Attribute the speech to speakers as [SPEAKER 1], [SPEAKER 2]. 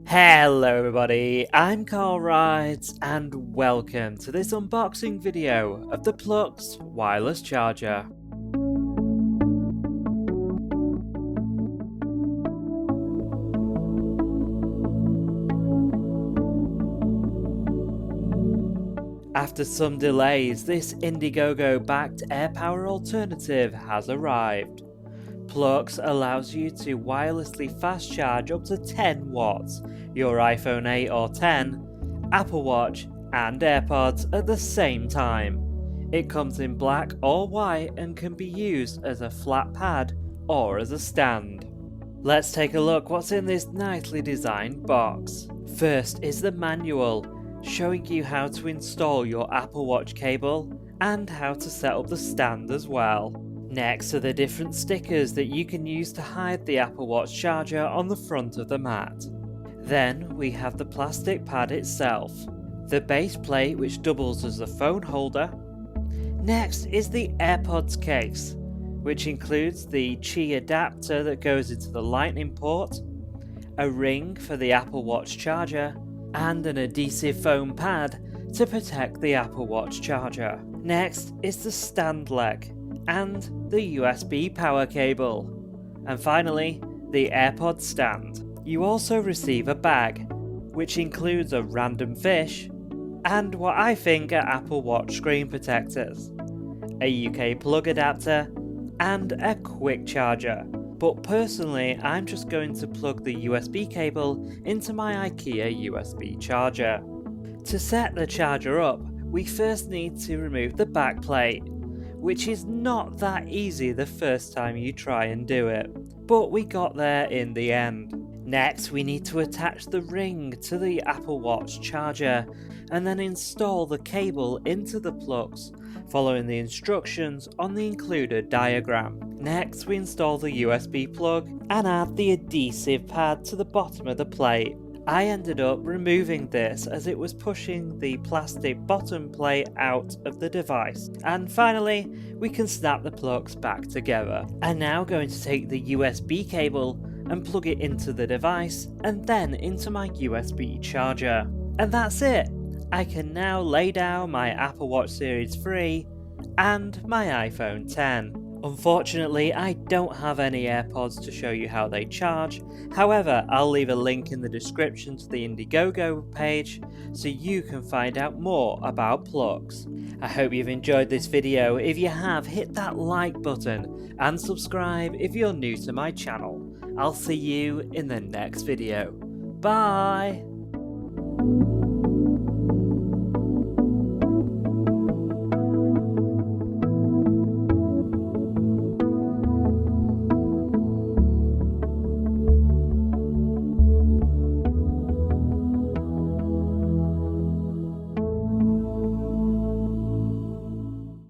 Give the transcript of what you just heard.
[SPEAKER 1] Hello everybody, I'm Carl Rides and welcome to this unboxing video of the Plux wireless charger. After some delays, this Indegogo backed AirPower alternative has arrived. Plux allows you to wirelessly fast charge up to 10 watts, your iPhone 8 or 10, Apple Watch and AirPods at the same time. It comes in black or white and can be used as a flat pad or as a stand. Let's take a look what's in this nicely designed box. First is the manual, showing you how to install your Apple Watch cable and how to set up the stand as well. Next are the different stickers that you can use to hide the Apple Watch charger on the front of the mat. Then we have the plastic pad itself, the base plate which doubles as a phone holder. Next is the AirPods case, which includes the Qi adapter that goes into the lightning port, a ring for the Apple Watch charger, and an adhesive foam pad to protect the Apple Watch charger. Next is the stand leg and the USB power cable. And finally, the AirPod stand. You also receive a bag, which includes a random fish and what I think are Apple Watch screen protectors, a UK plug adapter, and a quick charger. But personally, I'm just going to plug the USB cable into my IKEA USB charger. To set the charger up, we first need to remove the back plate, which is not that easy the first time you try and do it, but we got there in the end. Next, we need to attach the ring to the Apple Watch charger and then install the cable into the Plux, following the instructions on the included diagram. Next, we install the USB plug and add the adhesive pad to the bottom of the plate. I ended up removing this as it was pushing the plastic bottom plate out of the device. And finally, we can snap the plugs back together. I'm now going to take the USB cable and plug it into the device and then into my USB charger. And that's it! I can now lay down my Apple Watch Series 3 and my iPhone 10. Unfortunately, I don't have any AirPods to show you how they charge. However, I'll leave a link in the description to the Indegogo page so you can find out more about Plux. I hope you've enjoyed this video. If you have, hit that like button and subscribe if you're new to my channel. I'll see you in the next video. Bye!